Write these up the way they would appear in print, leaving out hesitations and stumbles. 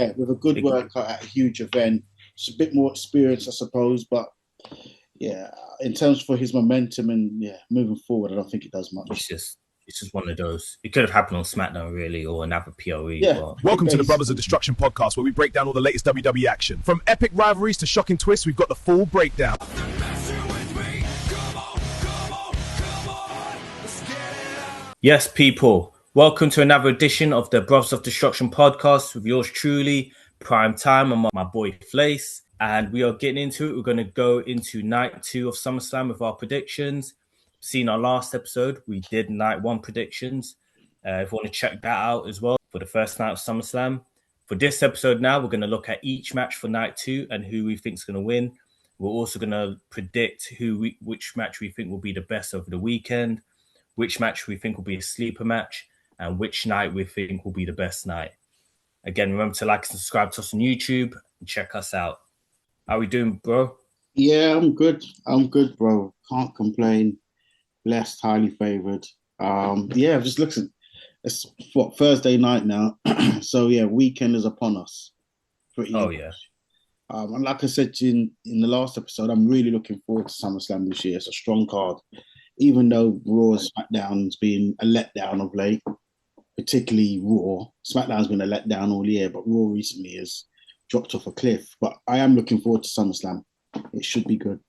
with a good worker at a huge event. It's a bit more experience, I suppose, but yeah, in terms for his momentum and moving forward, I don't think it does much. It's just one of those. It could have happened on SmackDown, really, or another POE. Yeah. But... Welcome to the Brothers of Destruction podcast, where we break down all the latest WWE action. From epic rivalries to shocking twists, we've got the full breakdown. Yes, people. Welcome to another edition of the Brothers of Destruction podcast with yours truly, PrimeTime and my boy Flace. And we are getting into it. We're going to go into night 2 of SummerSlam with our predictions. Seen our last episode, we did night 1 predictions. If you want to check that out as well for the first night of SummerSlam. For this episode now, we're going to look at each match for night 2 and who we think is going to win. We're also going to predict which match we think will be the best over the weekend, which match we think will be a sleeper match, and which night we think will be the best night. Again, remember to like and subscribe to us on YouTube and check us out. How we doing, bro? Yeah, I'm good, bro. Can't complain. Blessed, highly favored. I've just looked at it's Thursday night now. So weekend is upon us. Pretty much. Yeah. And like I said in the last episode, I'm really looking forward to SummerSlam this year. It's a strong card. Even though Raw and SmackDown's been a letdown of late, particularly Raw. SmackDown's been a letdown all year, but Raw recently has dropped off a cliff. But I am looking forward to SummerSlam. It should be good.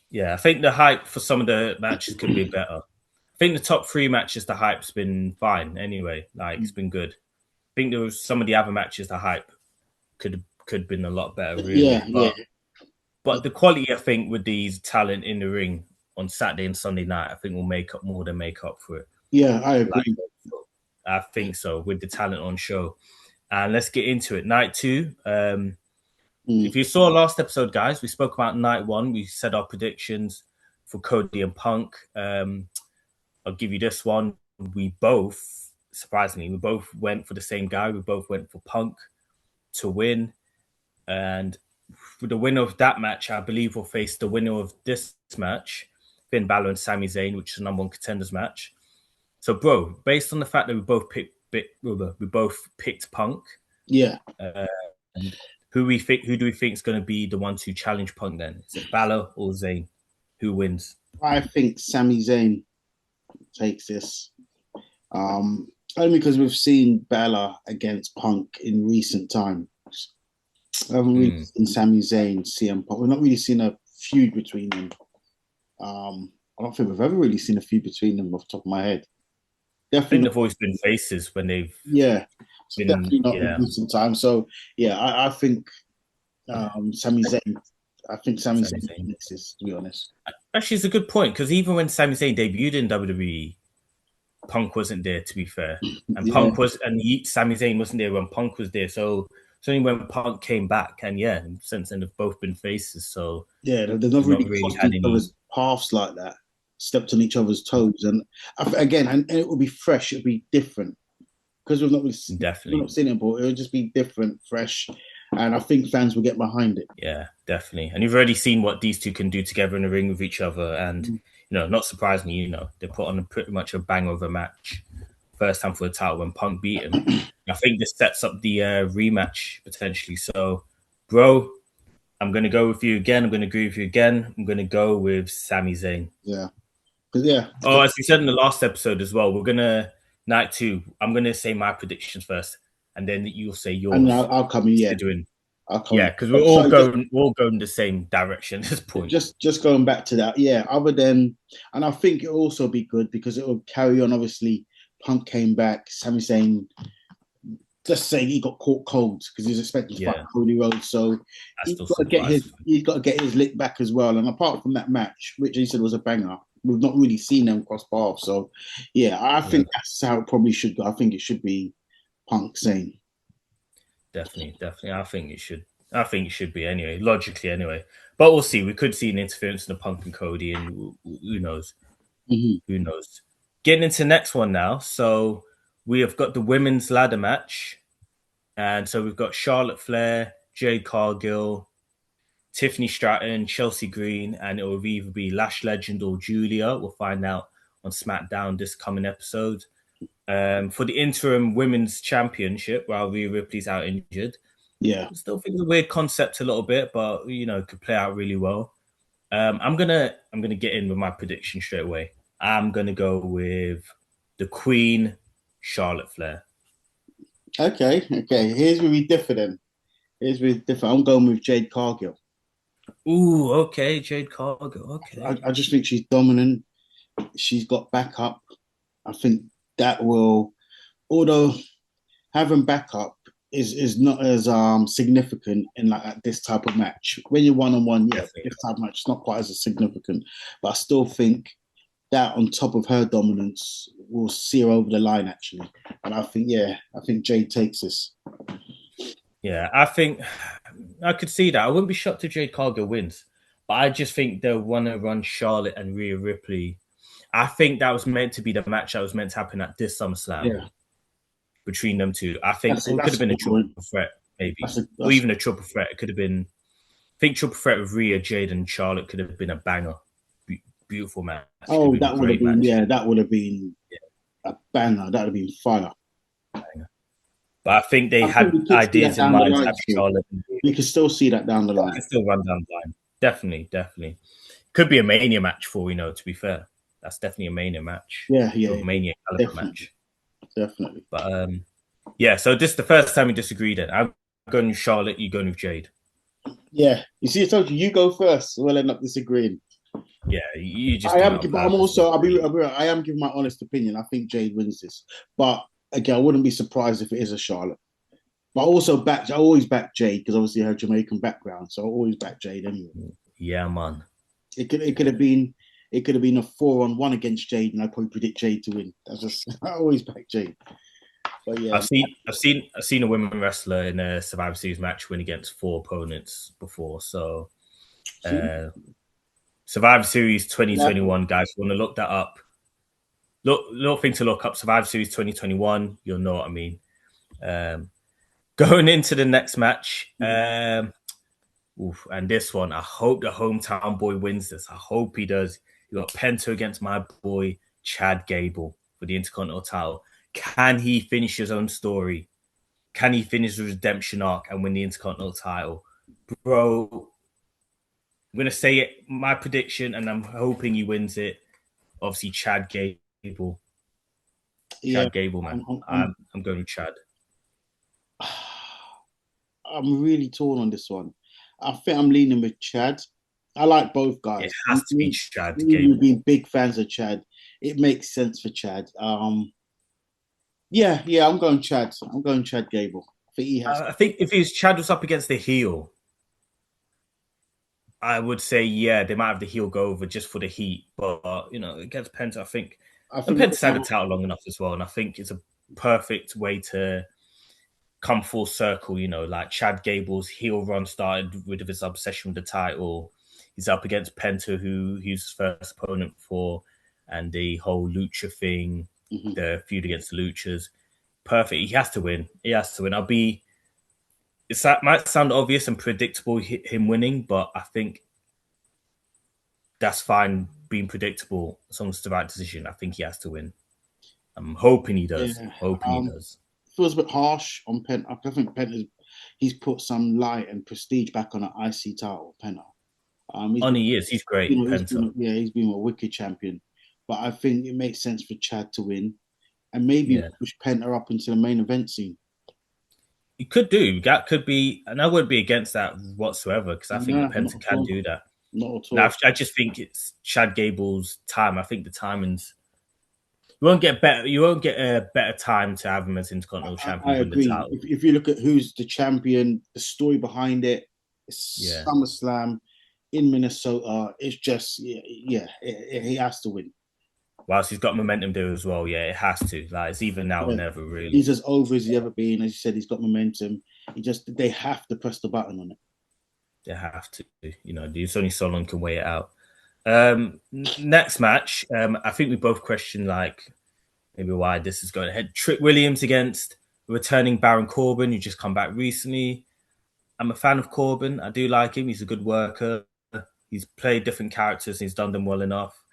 Yeah, I think the hype for some of the matches could be better. I think the top 3 matches, the hype's been fine anyway. Like, it's been good. I think there was some of the other matches, the hype could have been a lot better, really. But the quality, I think, with these talent in the ring on Saturday and Sunday night, I think will make up for it. Yeah, I agree. I think so, with the talent on show. And let's get into it. Night 2. If you saw last episode, guys, we spoke about night 1. We said our predictions for Cody and Punk. I'll give you this one. Surprisingly, we both went for the same guy. We both went for Punk to win. And for the winner of that match, I believe will face the winner of this match, Finn Balor and Sami Zayn, which is the number 1 contenders match. So, bro, based on the fact that we both picked Punk, who do we think is going to be the one to challenge Punk? Then is it Balor or Zayn? Who wins? I think Sami Zayn takes this. Only because we've seen Balor against Punk in recent times. I haven't really seen Sami Zayn, CM Punk. We've not really seen a feud between them. I don't think we've ever really seen a feud between them off the top of my head. Definitely, I think they've always been faces when they've definitely not in recent times. So I think Sami Zayn. I think Sami Zayn makes this, to be honest. Actually, it's a good point because even when Sami Zayn debuted in WWE, Punk wasn't there. To be fair, and Sami Zayn wasn't there when Punk was there. So it's only when Punk came back, and since then they've both been faces. So they've not really had any paths like that, stepped on each other's toes, and it will be fresh. It'll be different because we've not really seen it, but it'll just be different, fresh, and I think fans will get behind it. Yeah, definitely. And you've already seen what these two can do together in the ring with each other, and not surprisingly, they put on pretty much a banger of a match. First time for the title when Punk beat him. I think this sets up the rematch potentially. So, bro, I'm going to go with you again. I'm going to agree with you again. I'm going to go with Sami Zayn. Yeah. Oh, as we said in the last episode as well, we're going to, night 2, I'm going to say my predictions first, and then you'll say yours. And I'll come in, because we're all going the same direction at this point. Just going back to that, and I think it'll also be good because it will carry on, obviously. Punk came back. Sami Zayn, just saying he got caught cold because he's expecting to fight Cody Rhodes. So he's got to get his lick back as well. And apart from that match, which he said was a banger, we've not really seen them cross paths. So I think that's how it probably should go. I think it should be Punk Zayn. Definitely. I think it should be anyway, logically anyway. But we'll see. We could see an interference in the Punk and Cody, and who knows? Who knows? Getting into the next one now. So we have got the women's ladder match. And so we've got Charlotte Flair, Jade Cargill, Tiffany Stratton, Chelsea Green, and it will either be Lash Legend or Julia. We'll find out on SmackDown this coming episode. For the interim women's championship, while Rhea Ripley's out injured, Yeah. I still think it's a weird concept a little bit, but could play out really well. I'm gonna get in with my prediction straight away. I'm gonna go with the Queen, Charlotte Flair. Okay. Here's where we differ then. I'm going with Jade Cargill. Ooh, okay, Jade Cargill. Okay. I just think she's dominant. She's got backup. I think that will, although having backup is not as significant in like this type of match. When you're 1-on-1, yeah, this type of match is not quite as significant. But I still think that on top of her dominance will see her over the line actually. And I think Jade takes this. Yeah, I think I could see that. I wouldn't be shocked if Jade Cargill wins, but I just think they'll want to run Charlotte and Rhea Ripley. I think that was meant to be the match that was meant to happen at this SummerSlam between them two. I think it could have been a triple threat, maybe, or even a triple threat. It could have been. I think triple threat with Rhea, Jade, and Charlotte could have been a banger, beautiful match. Oh, that would have been that would have been a banger. That would have been fire. Banger. But I think they had ideas in mind to have Charlotte. We can still see that down the line. Still run down the line. Definitely. Could be a Mania match for we know, to be fair. That's definitely a Mania match. Yeah. Mania caliber match. Definitely. But so this is the first time we disagreed. Then I'm going with Charlotte, you're going with Jade. Yeah. You see, I told you go first. We'll end up disagreeing. Yeah, you just. I am giving my honest opinion. I think Jade wins this, but again, I wouldn't be surprised if it is a Charlotte. But I always back Jade because obviously her Jamaican background, so I always back Jade anyway. Yeah, man. It could have been a 4-on-1 against Jade, and I probably predict Jade to win. I always back Jade. But yeah, I've seen a women wrestler in a Survivor Series match win against 4 opponents before. So, Survivor Series 2021, guys, if you want to look that up. Little thing to look up, Survivor Series 2021, you'll know what I mean. Going into the next match, and this one, I hope the hometown boy wins this. I hope he does. You got Penta against my boy Chad Gable for the Intercontinental title. Can he finish his own story? Can he finish the redemption arc and win the Intercontinental title? Bro, I'm going to say it, my prediction, and I'm hoping he wins it. Obviously, Chad Gable. Chad Gable, man. I'm going with Chad. I'm really torn on this one. I think I'm leaning with Chad. I like both guys. It has to be Chad. We've been big fans of Chad. It makes sense for Chad. I'm going Chad. I'm going Chad Gable. I think if Chad was up against the heel, I would say, they might have the heel go over just for the heat. But, against Penta, I think Penta's had the title long enough as well. And I think it's a perfect way to come full circle, like Chad Gable's heel run started with his obsession with the title. He's up against Penta, who he's his first opponent for, and the whole Lucha thing, the feud against the Luchas. Perfect. He has to win. It might sound obvious and predictable, him winning, but I think that's fine being predictable. As long as it's the right decision, I think he has to win. I'm hoping he does. He does. Feels a bit harsh on Penta. I think he's put some light and prestige back on an IC title, Penta. He is. He's great, Penta. He's been a wicked champion. But I think it makes sense for Chad to win and maybe push Penta up into the main event scene. He could do. That could be, and I wouldn't be against that whatsoever because I think Penta can do that. Not at all. Now, I just think it's Chad Gable's time. I think the timing's you won't get a better time to have him as Intercontinental champion. I agree. If you look at who's the champion, the story behind it, SummerSlam in Minnesota. It's just he has to win. Whilst he's got momentum there as well, it has to. Like it's either now or never, really. He's as over as he ever been. As you said, he's got momentum. They have to press the button on it. They have to. There's only so long can weigh it out. Next match, I think we both question maybe why this is going ahead. Trick Williams against returning Baron Corbin, who just come back recently. I'm a fan of Corbin. I do like him. He's a good worker. He's played different characters and he's done them well enough.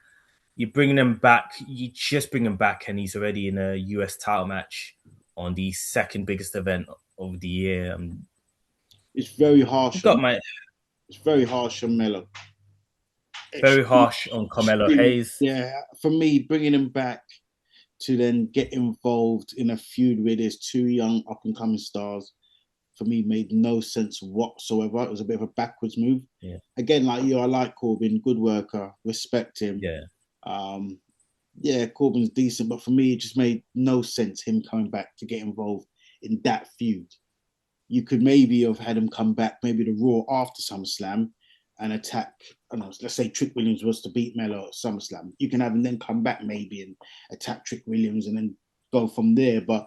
you're bringing him back. You just bring him back, and he's already in a US title match on the second biggest event of the year. It's very harsh. It's very harsh on Melo. Very harsh on Carmelo Hayes. Yeah, for me, bringing him back to then get involved in a feud where there's two young up-and-coming stars, for me, made no sense whatsoever. It was a bit of a backwards move. Yeah. Again, like I like Corbin, good worker, respect him. Yeah. Corbin's decent, but for me, it just made no sense him coming back to get involved in that feud. You could maybe have had him come back, maybe the Raw after SummerSlam, and attack, I don't know, let's say Trick Williams was to beat Melo at SummerSlam. You can have him then come back maybe and attack Trick Williams and then go from there. But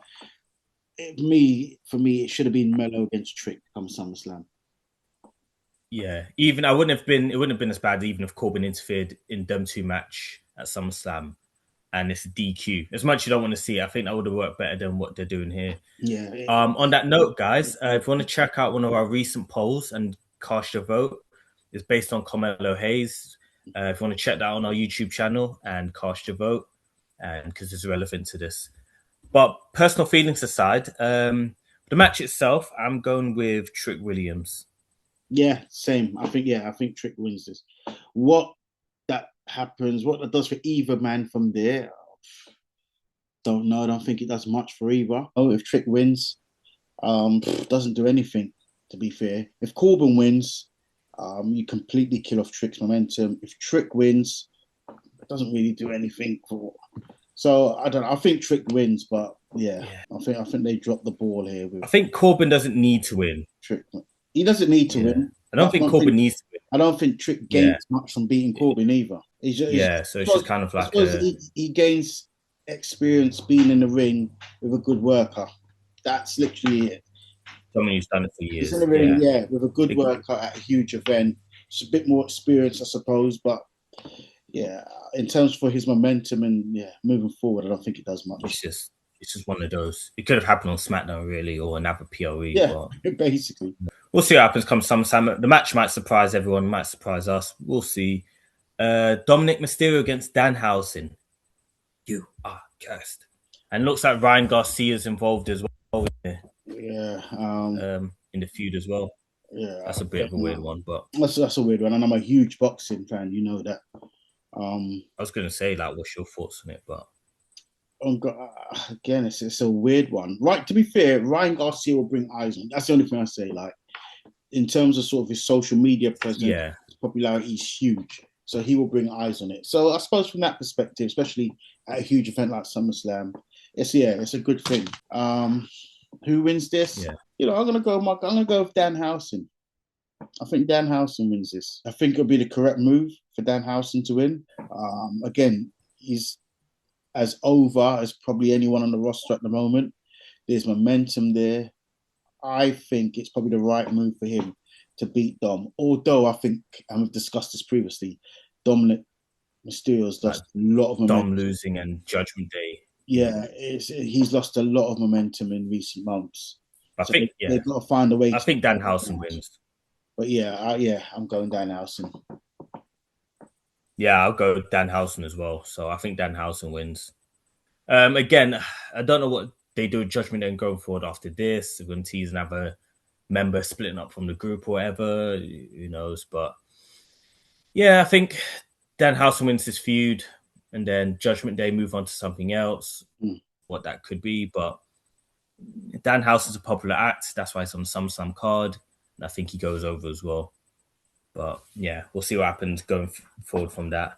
for me, it should have been Melo against Trick come SummerSlam. Yeah, it wouldn't have been as bad even if Corbin interfered in them two match at SummerSlam and it's a DQ. As much as you don't want to see it, I think that would have worked better than what they're doing here. Yeah. On that note, guys, if you want to check out one of our recent polls and cast your vote, it's based on Carmelo Hayes. If you want to check that out on our YouTube channel and cast your vote, and because it's relevant to this. But personal feelings aside, the match itself, I'm going with Trick Williams. Yeah, same. I think Trick wins this. What that does for either man from there, don't know. I don't think it does much for either. Oh, if Trick wins, doesn't do anything, to be fair. If Corbin wins, you completely kill off Trick's momentum. If Trick wins, it doesn't really do anything for. So I don't know. I think Trick wins, but yeah. I think they dropped the ball here. I think Corbin doesn't need to win. Trick, he doesn't need to win. I don't think Corbin needs to win. I don't think Trick gains much from beating Corbin either. So it's just kind of like he gains experience being in the ring with a good worker. That's literally it. Someone who's done it for years. He's in the ring, with a good worker at a huge event. It's a bit more experience, I suppose, but yeah, in terms for his momentum and moving forward, I don't think it does much. It's just one of those. It could have happened on SmackDown, really, or another POE. Yeah, but basically. We'll see what happens come SummerSlam. The match might surprise everyone, might surprise us. We'll see. Dominik Mysterio against Danhausen. You are cursed. And looks like Ryan Garcia's involved as well. Yeah. In the feud as well. Yeah. That's a bit of a weird one, but that's a weird one. And I'm a huge boxing fan, you know that. I was going to say, like, what's your thoughts on it? But again, it's a weird one. Right, to be fair, Ryan Garcia will bring eyes on. That's the only thing I say. Like, in terms of sort of his social media presence, his popularity is huge. So he will bring eyes on it. So I suppose from that perspective, especially at a huge event like SummerSlam, it's a good thing. Who wins this? Yeah. I'm gonna go with Danhausen. I think Danhausen wins this. I think it'll be the correct move for Danhausen to win. Again, he's as over as probably anyone on the roster at the moment. There's momentum there. I think it's probably the right move for him to beat Dom. Although I think, and we've discussed this previously, Dominik Mysterio's lost a lot of momentum. Dom losing and Judgment Day. Yeah, he's lost a lot of momentum in recent months. I think they've got to find a way. I think Danhausen wins. But I'm going Danhausen. Yeah, I'll go Danhausen as well. So I think Danhausen wins. Again, I don't know what they do with Judgment Day and going forward after this. We're going to tease another member splitting up from the group or whatever. Who knows? But yeah, I think Danhausen wins this feud and then Judgment Day move on to something else. What that could be. But Danhausen's a popular act. That's why it's on the SummerSlam card. And I think he goes over as well. But yeah, we'll see what happens going forward from that.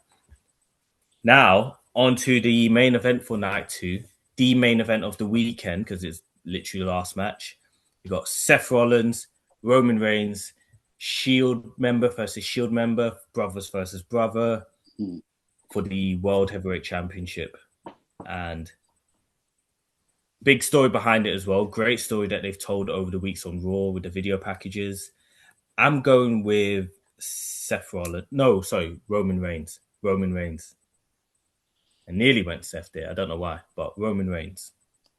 Now, on to the main event for night 2. The main event of the weekend, because it's literally the last match. You got Seth Rollins, Roman Reigns, Shield member versus Shield member, brothers versus brother for the World Heavyweight Championship. And big story behind it as well. Great story that they've told over the weeks on Raw with the video packages. I'm going with Roman Reigns. Roman Reigns. I nearly went Seth there. I don't know why, but Roman Reigns.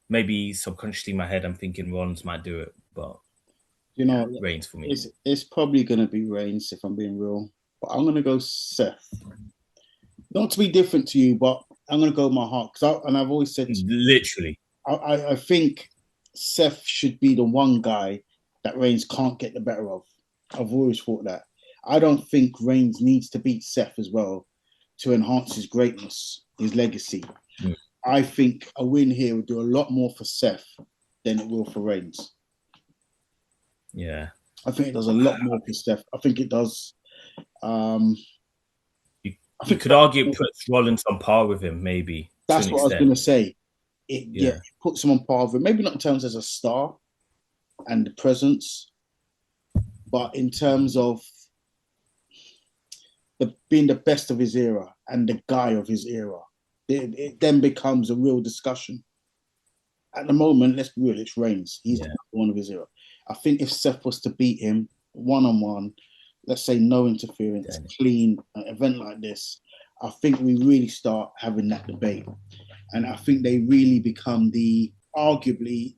Maybe subconsciously in my head, I'm thinking Rollins might do it, but Reigns for me. It's probably going to be Reigns if I'm being real, but I'm going to go Seth. Not to be different to you, but I'm going to go with my heart because I've always said, Literally. I think Seth should be the one guy that Reigns can't get the better of. I've always thought that. I don't think Reigns needs to beat Seth as well to enhance his greatness, his legacy. Mm. I think a win here would do a lot more for Seth than it will for Reigns. Yeah. I think it does a lot more for Seth. I think it does. You could argue it puts Rollins on par with him, maybe. That's what I was going to say. It puts him on par with him. Maybe not in terms as a star and the presence, but in terms of being the best of his era and the guy of his era. It then becomes a real discussion. At the moment, let's be real, it's Reigns. He's the one of his era. I think if Seth was to beat him one-on-one, let's say no interference, clean, an event like this, I think we really start having that debate. And I think they really become arguably,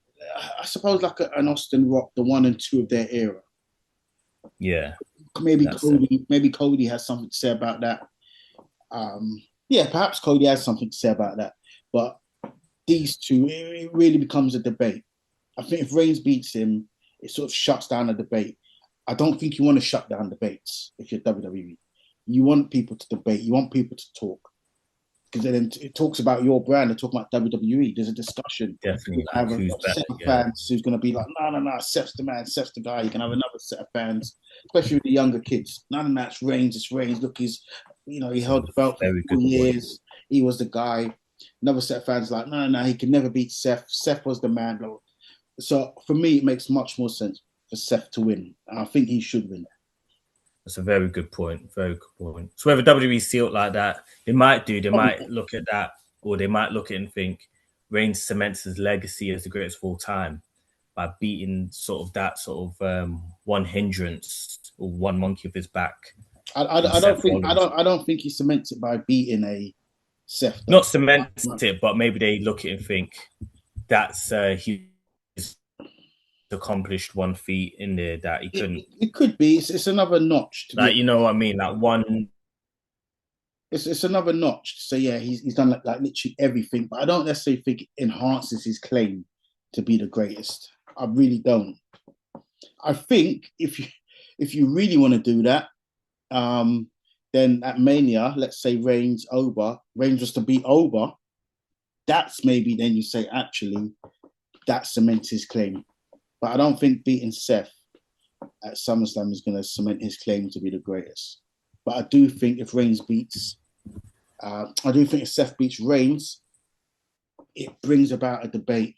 I suppose, like an Austin Rock, the 1 and 2 of their era. Yeah. Maybe Cody has something to say about that. Perhaps Cody has something to say about that. But these two, it really becomes a debate. I think if Reigns beats him, it sort of shuts down a debate. I don't think you want to shut down debates if you're WWE. You want people to debate. You want people to talk. Because then it talks about your brand. They talk about WWE. There's a discussion. Definitely. Have a set of fans who's going to be like, no, Seth's the man, Seth's the guy. You can have another set of fans, especially with the younger kids. None of that's Reigns. It's Reigns. Look, he held the belt for 4 years. He was the guy. Another set of fans like, no, he can never beat Seth. Seth was the man. So for me, it makes much more sense for Seth to win. And I think he should win. That's a very good point. Very good point. So whether WWE see it like that, they might look at that, or they might look at it and think Reigns cements his legacy as the greatest of all time by beating one hindrance or one monkey off his back. I don't think he cements it by beating a Seth. Not cements it, but maybe they look at it and think that's he's accomplished one feat in there that he couldn't. It could be. It's another notch. You know what I mean? Like one. It's another notch. So yeah, he's done like literally everything, but I don't necessarily think it enhances his claim to be the greatest. I really don't. I think if you really want to do that, then at Mania, let's say Reigns was to beat over. That's maybe then you say actually that cements his claim. But I don't think beating Seth at SummerSlam is going to cement his claim to be the greatest. But I do think if Seth beats Reigns, it brings about a debate.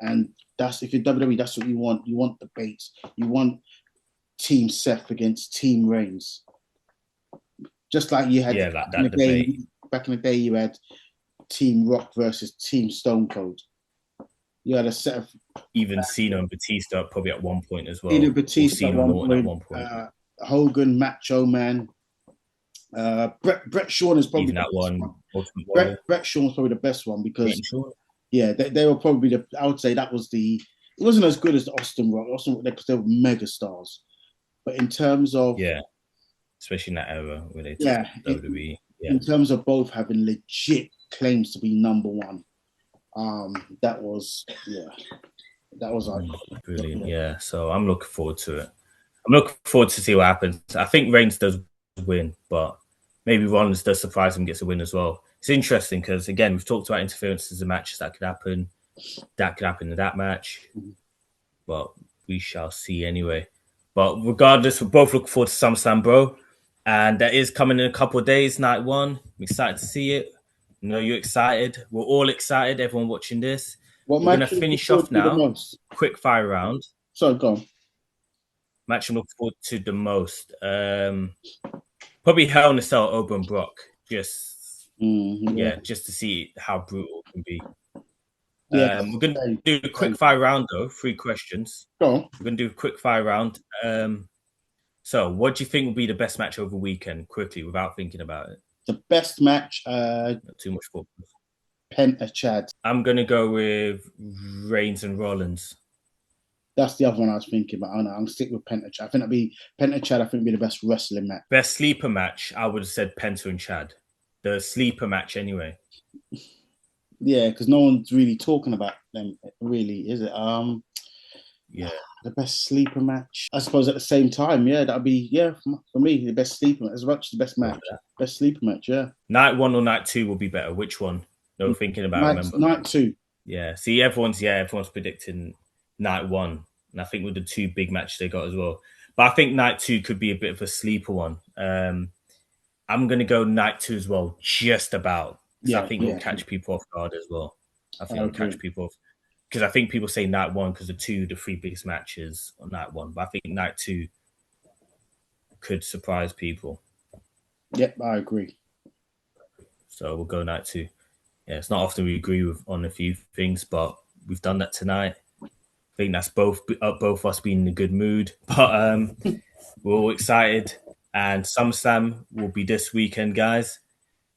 And that's, if you're WWE, that's what you want. You want debates. You want Team Seth against Team Reigns. Just like you had that debate. Back in the day, you had Team Rock versus Team Stone Cold. You had a set of even Cena and Batista probably at one point as well. Cena, Batista at one point. Hogan, Macho Man. Brett Shawn is probably even that one. Brett Shawn was probably the best one because they were probably I would say that was it wasn't as good as the Austin Rock. Because they were mega stars. But in terms of especially in that era where they took WWE. In terms of both having legit claims to be number one. That was brilliant. Yeah, so I'm looking forward to it. I'm looking forward to see what happens. I think Reigns does win, but maybe Rollins does surprise him and gets a win as well. It's interesting because again, we've talked about interferences and matches that could happen. That could happen in that match, but we shall see anyway. But regardless, we're both looking forward to SummerSlam, bro, and that is coming in a couple of days. Night 1, I'm excited to see it. I know you're excited. We're all excited. Everyone watching this. We're going to finish off now. Quick fire round. So go on. Match I'm looking forward to the most. Probably Hell in a Cell, Oba and Brock. Just to see how brutal it can be. We're going to do a quick fire round though. 3 questions. Go on. We're going to do a quick fire round. So what do you think will be the best match over the weekend? Quickly, without thinking about it. The best match. Not too much focus. Penta Chad. I'm going to go with Reigns and Rollins. That's the other one I was thinking about. I'm going to stick with Penta Chad. I think Penta Chad. I think would be the best wrestling match. Best sleeper match. I would have said Penta and Chad. the sleeper match anyway. Yeah, because no one's really talking about them, really, is it? Yeah. The best sleeper match, I suppose. At the same time, yeah, that'd be for me the best sleeper as much the best match, best sleeper match. Yeah, night 1 or night 2 will be better. Which one? They were thinking about. Remember, night 2. Yeah. See, everyone's predicting night 1, and I think with the 2 big matches they got as well. But I think night 2 could be a bit of a sleeper one. I'm gonna go night 2 as well, just about. Because I think it'll catch people off guard as well. I think it'll catch people off. Because I think people say night 1 because the 3 biggest matches on night 1. But I think night 2 could surprise people. Yep, I agree. So we'll go night 2. Yeah, it's not often we agree on a few things, but we've done that tonight. I think that's both us being in a good mood. But we're all excited. And SummerSlam will be this weekend, guys.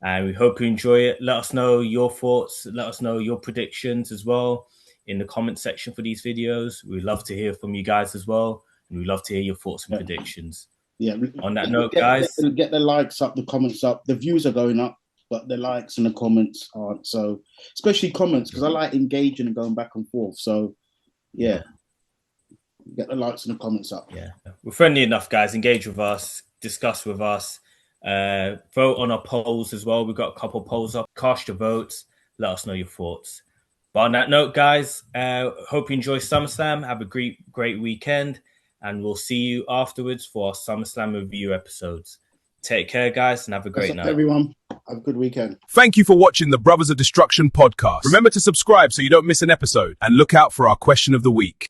And we hope you enjoy it. Let us know your thoughts. Let us know your predictions as well in the comment section for these videos. We'd love to hear from you guys as well. And we'd love to hear your thoughts and predictions. Yeah. On that note, guys. Get the likes up, the comments up. The views are going up, but the likes and the comments aren't. So, especially comments, because I like engaging and going back and forth. So, yeah. Get the likes and the comments up. Yeah. We're friendly enough, guys. Engage with us. Discuss with us. Vote on our polls as well. We've got a couple polls up. Cast your votes. Let us know your thoughts. But on that note, guys, hope you enjoy SummerSlam. Have a great weekend. And we'll see you afterwards for our SummerSlam review episodes. Take care, guys, and have a great night. Everyone, have a good weekend. Thank you for watching the Brothers of Destruction podcast. Remember to subscribe so you don't miss an episode, and look out for our question of the week.